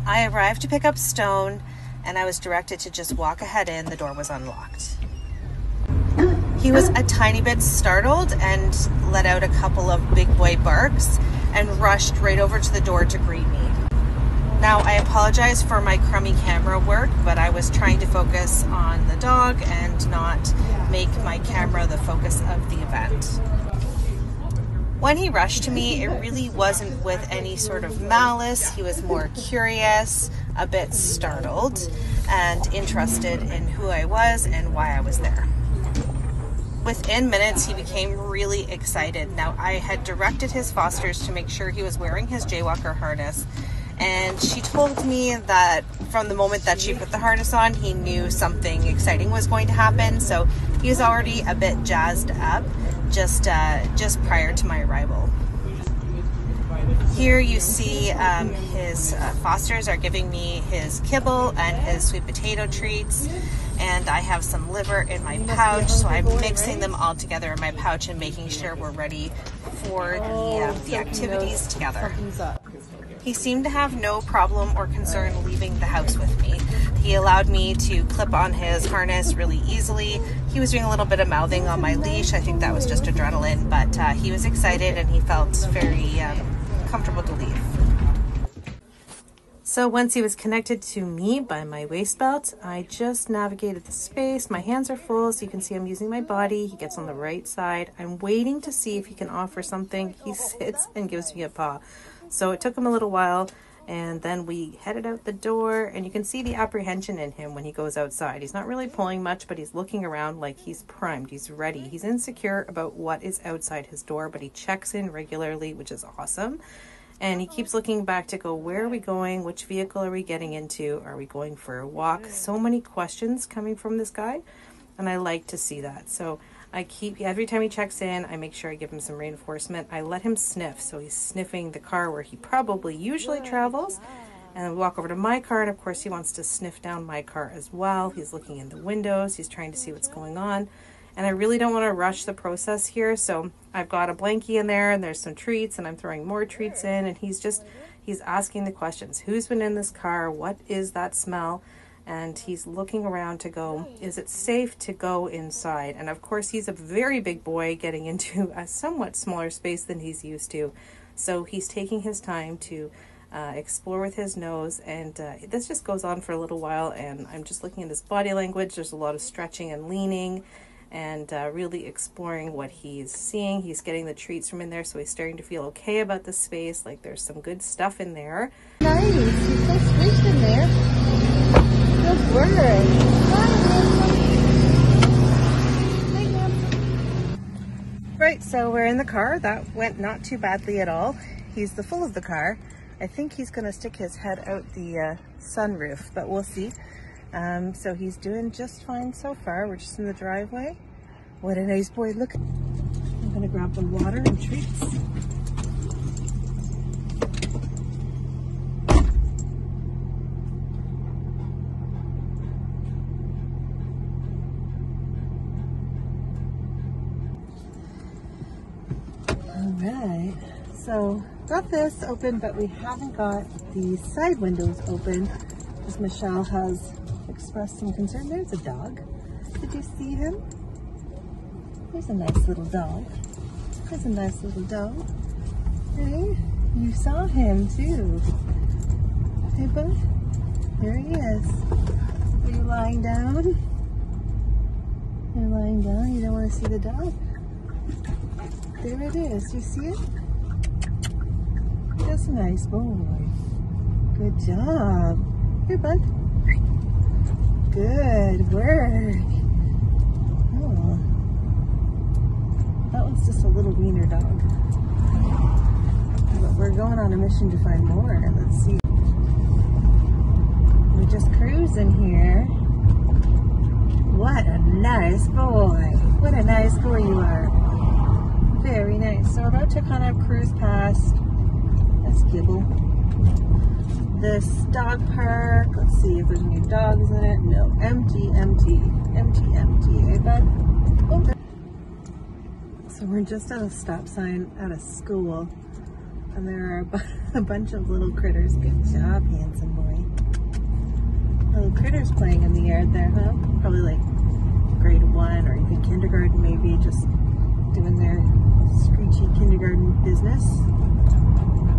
I arrived to pick up Stone, and I was directed to just walk ahead in. The door was unlocked. He was a tiny bit startled and let out a couple of big boy barks and rushed right over to the door to greet me. Now, I apologize for my crummy camera work, but I was trying to focus on the dog and not make my camera the focus of the event. When he rushed to me, it really wasn't with any sort of malice. He was more curious, a bit startled, and interested in who I was and why I was there. Within minutes, he became really excited. Now, I had directed his fosters to make sure he was wearing his jaywalker harness, and she told me that from the moment that she put the harness on, he knew something exciting was going to happen. So he was already a bit jazzed up just prior to my arrival. Here you see his fosters are giving me his kibble and his sweet potato treats, and I have some liver in my pouch, so I'm mixing them all together in my pouch and making sure we're ready for the activities together. He seemed to have no problem or concern leaving the house with me. He allowed me to clip on his harness really easily. He was doing a little bit of mouthing on my leash. I think that was just adrenaline, but he was excited and he felt very comfortable to leave. So once he was connected to me by my waist belt, I just navigated the space. My hands are full, so you can see I'm using my body. He gets on the right side. I'm waiting to see if he can offer something. He sits and gives me a paw. So it took him a little while, and then we headed out the door, and you can see the apprehension in him when he goes outside. He's not really pulling much, but he's looking around like he's primed. He's ready. He's insecure about what is outside his door, but he checks in regularly, which is awesome. And he keeps looking back to go, where are we going? Which vehicle are we getting into? Are we going for a walk? So many questions coming from this guy, and I like to see that. So every time he checks in, I make sure I give him some reinforcement. I let him sniff, so he's sniffing the car where he probably usually travels. And we walk over to my car, and of course he wants to sniff down my car as well. He's looking in the windows, he's trying to see what's going on. And I really don't want to rush the process here, so I've got a blankie in there, and there's some treats, and I'm throwing more treats in, and he's asking the questions. Who's been in this car? What is that smell? And he's looking around to go, is it safe to go inside? And of course, he's a very big boy getting into a somewhat smaller space than he's used to. So he's taking his time to explore with his nose, and this just goes on for a little while, and I'm just looking at his body language. There's a lot of stretching and leaning, and really exploring what he's seeing. He's getting the treats from in there, so he's starting to feel okay about the space, like there's some good stuff in there. Nice, he's so squished in there. Good work. Right, so we're in the car. That went not too badly at all. He's the full of the car. I think he's gonna stick his head out the sunroof, but we'll see. So he's doing just fine so far. We're just in the driveway. What a nice boy. Look. I'm gonna grab the water and treats. Alright, so got this open, but we haven't got the side windows open because Michelle has expressed some concern. There's a dog. Did you see him? There's a nice little dog. There's a nice little dog. Hey, you saw him too. Hey, bud. There he is. Are you lying down? You're lying down? You don't want to see the dog? There it is. Do you see it? That's a nice boy. Good job. Here, bud. Good work. Oh. That one's just a little wiener dog. But we're going on a mission to find more. Let's see. We're just cruising here. What a nice boy. What a nice boy you are. Very nice. So we're about to kind of cruise past this Gibble. This dog park. Let's see if there's any dogs in it. No. Empty, empty. Empty, empty. Eh, bud? Oh. So we're just at a stop sign at a school. And there are a bunch of little critters. Good job, handsome boy. Little critters playing in the yard there, huh? Probably like grade 1 or even kindergarten maybe, just doing their screechy kindergarten business.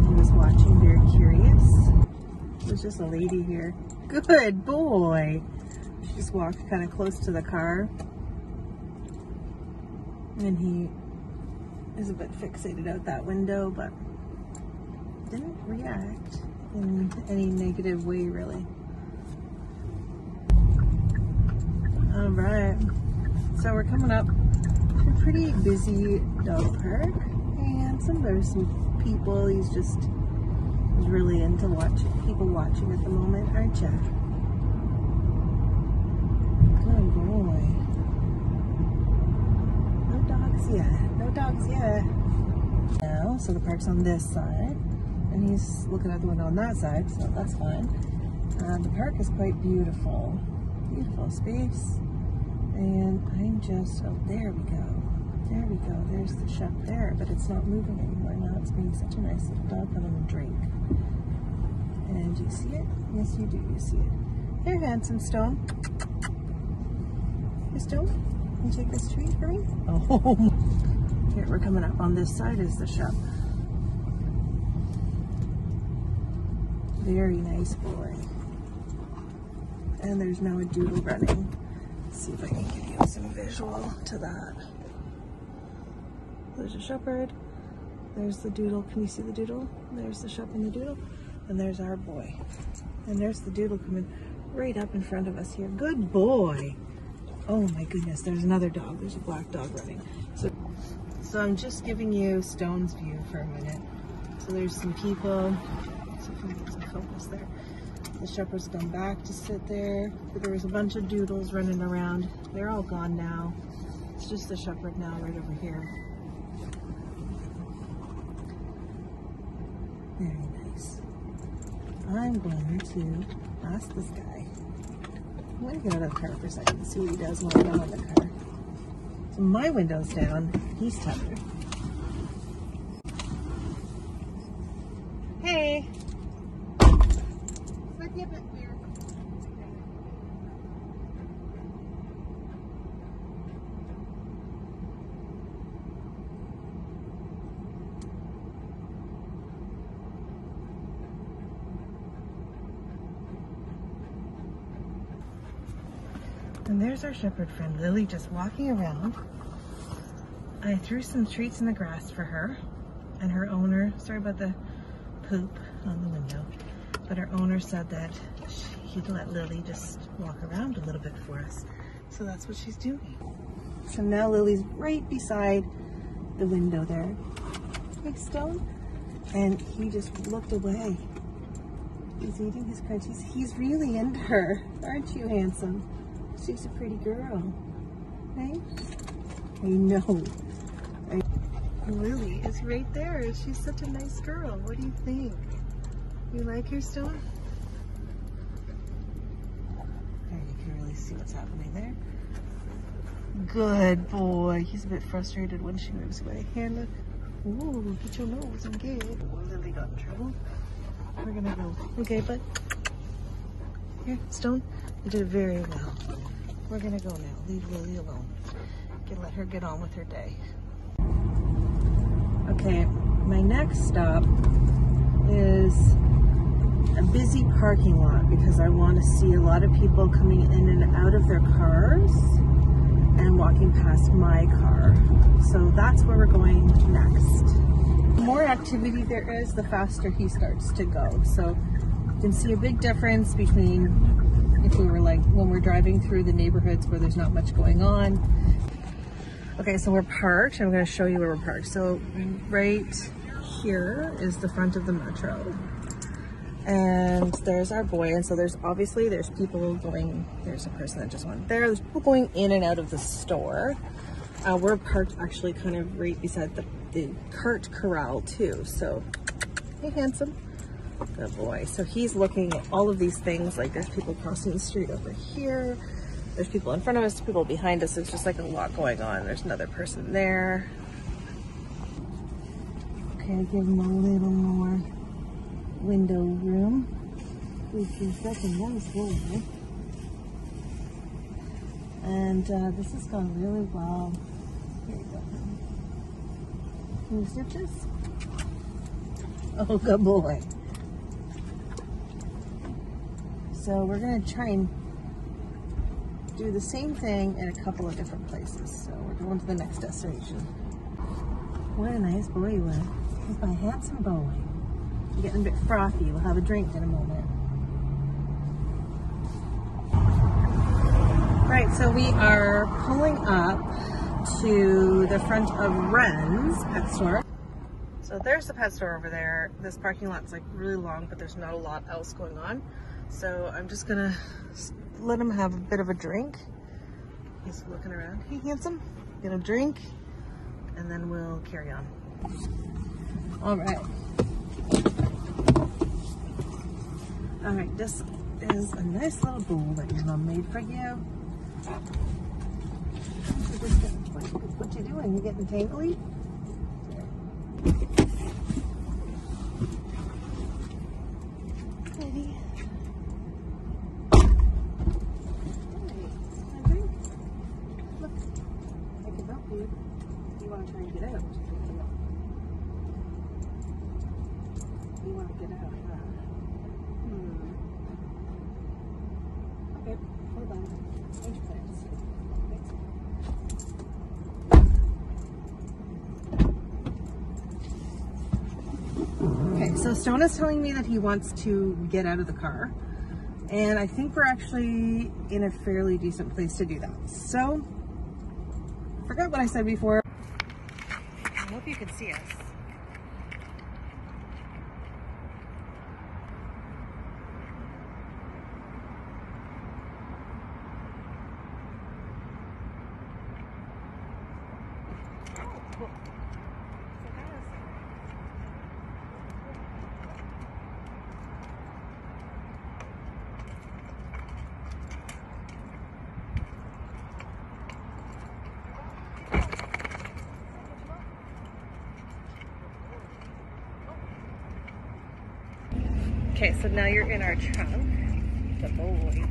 He was watching, very curious. There's just a lady here. Good boy. She just walked kind of close to the car. And he is a bit fixated out that window, but didn't react in any negative way, really. All right, so we're coming up to a pretty busy dog park, and there's some people. He's really into people watching at the moment, aren't you? Good boy. No dogs yet. No dogs yet. Now, so the park's on this side, and he's looking out the window on that side, so that's fine. The park is quite beautiful. Beautiful space. And I'm just, oh, there we go. There we go. There's the shop there, but it's not moving anymore. Now it's being such a nice little dog having a drink. And do you see it? Yes, you do. You see it. Here, handsome Stone. Hey, Stone, can you take this treat for me? Oh, here, we're coming up on this side is the shop. Very nice boy. And there's now a doodle running. Let's see if I can give you some visual to that. There's a shepherd. There's the doodle. Can you see the doodle? There's the shepherd and the doodle. And there's our boy. And there's the doodle coming right up in front of us here. Good boy. Oh my goodness, there's another dog. There's a black dog running. So I'm just giving you Stone's view for a minute. So there's some people. So if we get some focus there. The shepherd's gone back to sit there. There was a bunch of doodles running around. They're all gone now. It's just the shepherd now right over here. Very nice. I'm going to ask this guy. I'm going to get out of the car for a second and see what he does when I'm out of the car. So my window's down. He's tethered. Hey. And there's our shepherd friend, Lily, just walking around. I threw some treats in the grass for her, and her owner, sorry about the poop on the window, but her owner said that he'd let Lily just walk around a little bit for us. So that's what she's doing. So now Lily's right beside the window there. Big Stone. And he just looked away. He's eating his crunchies. He's really into her. Aren't you, handsome? She's a pretty girl. Right? I know. Lily is right there. She's such a nice girl. What do you think? You like her, Stone? There, you can really see what's happening there. Good boy. He's a bit frustrated when she moves away. Here, look. Ooh, get your nose engaged. Lily got in trouble. We're gonna go. Okay, but here, Stone, you did very well. We're gonna go now. Leave Lily alone. Let her get on with her day. Okay, my next stop is a busy parking lot because I want to see a lot of people coming in and out of their cars and walking past my car. So that's where we're going next. The more activity there is, the faster he starts to go. So you can see a big difference between if we were like when we're driving through the neighborhoods where there's not much going on. Okay, so we're parked. I'm going to show you where we're parked. So right here is the front of the Metro. And there's our boy. And so there's people going, there's a person that just went there. There's people going in and out of the store. We're parked actually kind of right beside the cart corral too. So, hey, handsome. Good boy. So he's looking at all of these things. Like there's people crossing the street over here. There's people in front of us, people behind us. It's just like a lot going on. There's another person there. Okay, Okay, give him a little more window room. Which is such a nice boy. And this has gone really well. Here you go. Can you stitches? Oh, good boy. So we're gonna try and do the same thing in a couple of different places. So we're going to the next destination. What a nice boy you are. He's my handsome boy. You're getting a bit frothy. We'll have a drink in a moment. Right, so we are pulling up to the front of Ren's pet store. So there's the pet store over there. This parking lot's like really long, but there's not a lot else going on. So I'm just gonna let him have a bit of a drink. He's looking around. Hey, handsome, get a drink, and then we'll carry on. All right. All right, this is a nice little bowl that your mom made for you. What you doing? You getting tangly? Ready? Look, I can help you. You want to try and get out? You want to get out, huh? Okay, hold on. Change plans. Okay, so Stone is telling me that he wants to get out of the car, and I think we're actually in a fairly decent place to do that. So, forgot what I said before. I hope you can see us. Okay, so now you're in our trunk. The boy.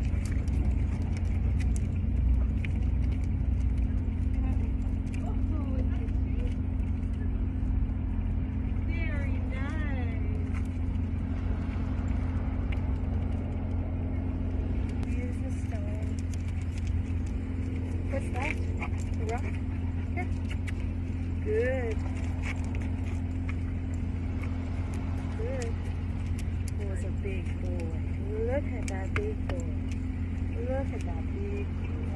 Very nice. Here's the stone. What's that? The rock? Here. Good. Good. Was a big boy. Look at that big boy. Look at that big boy.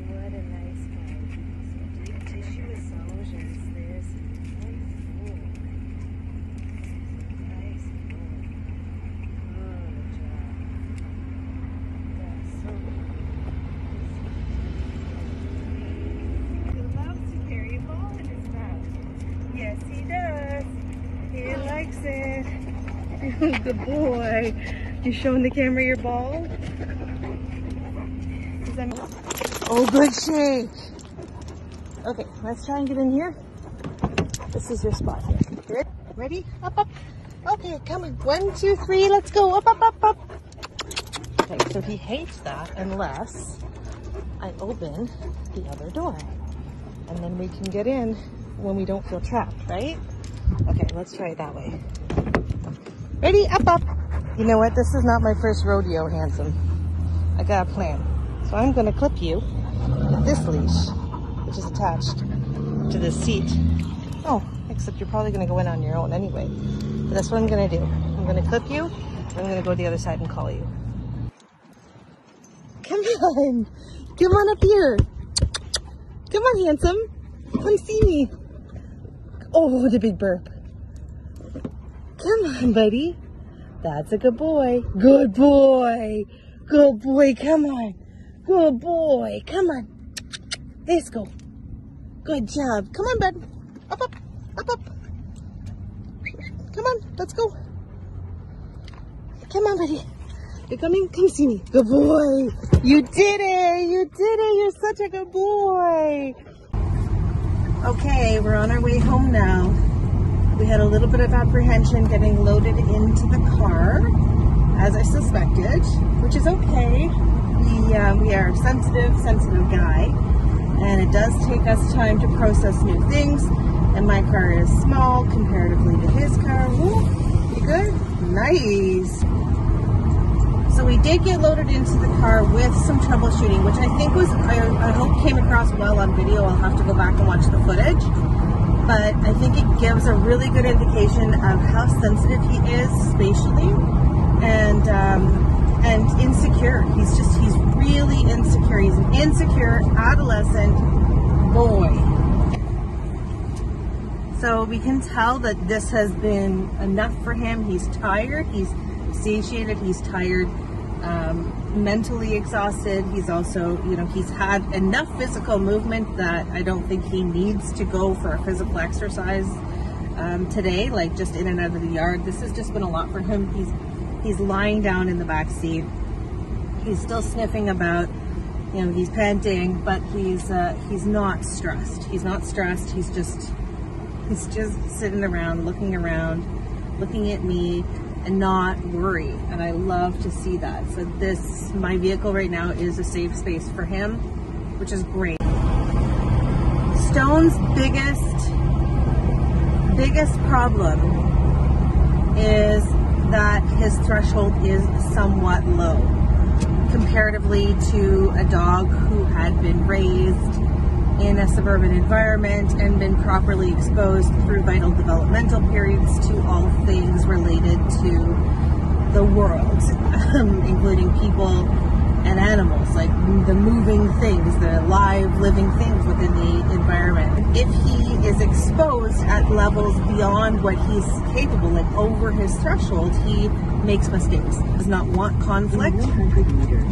What a nice guy. So deep tissue massages. This nice boy. Nice boy. Good job. That's so good. He loves to carry a ball in his mouth. Yes, he does. He likes it. Good boy. You showing the camera your ball? Oh, good shake. Okay, let's try and get in here. This is your spot here. Ready? Up, up. Okay, come on. 1, 2, 3. Let's go. Up, up, up, up. Okay, so he hates that unless I open the other door. And then we can get in when we don't feel trapped, right? Okay, let's try it that way. Ready? Up, up. You know what? This is not my first rodeo, handsome. I got a plan. So I'm going to clip you with this leash, which is attached to this seat. Oh, except you're probably going to go in on your own anyway. But that's what I'm going to do. I'm going to clip you, and I'm going to go to the other side and call you. Come on. Come on up here. Come on, handsome. Come see me. Oh, what a big burp. Come on, buddy. That's a good boy. Good boy. Good boy. Come on. Good boy. Come on. Let's go. Good job. Come on, bud. Up, up, up, up. Come on. Let's go. Come on, buddy. You're coming? Come see me. Good boy. You did it. You did it. You're such a good boy. Okay, we're on our way home now. We had a little bit of apprehension getting loaded into the car, as I suspected, which is okay. We are a sensitive guy, and it does take us time to process new things. And my car is small comparatively to his car. Ooh, you good? Nice. So we did get loaded into the car with some troubleshooting, which I think was, I hope came across well on video. I'll have to go back and watch the footage. But I think it gives a really good indication of how sensitive he is spatially and insecure. He's really insecure. He's an insecure adolescent boy. So we can tell that this has been enough for him. He's tired, he's satiated, he's tired, mentally exhausted. He's also, he's had enough physical movement that I don't think he needs to go for a physical exercise today, like just in and out of the yard. This has just been a lot for him. He's lying down in the back seat. He's still sniffing about, he's panting, but he's not stressed. He's not stressed. He's just sitting around, looking at me, and not worried. And I love to see that. So my vehicle right now is a safe space for him, which is great. Stone's biggest problem is that his threshold is somewhat low comparatively to a dog who had been raised in a suburban environment and been properly exposed through vital developmental periods to all things related to the world, including people and animals, like the moving things, the live living things within the environment. If he is exposed at levels beyond what he's capable, like over his threshold, he makes mistakes. Does not want conflict,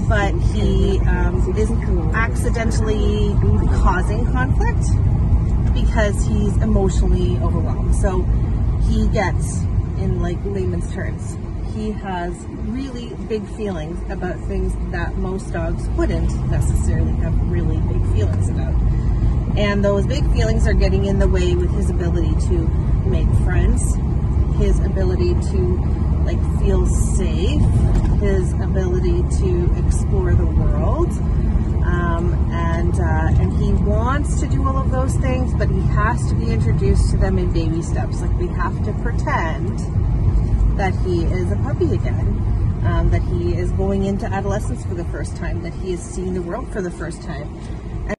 but he is accidentally causing conflict because he's emotionally overwhelmed. So he gets, in like layman's terms, he has really big feelings about things that most dogs wouldn't necessarily have really big feelings about. And those big feelings are getting in the way with his ability to make friends, his ability to feel safe, his ability to explore the world. And he wants to do all of those things, but he has to be introduced to them in baby steps. Like, we have to pretend that he is a puppy again, that he is going into adolescence for the first time, that he is seeing the world for the first time.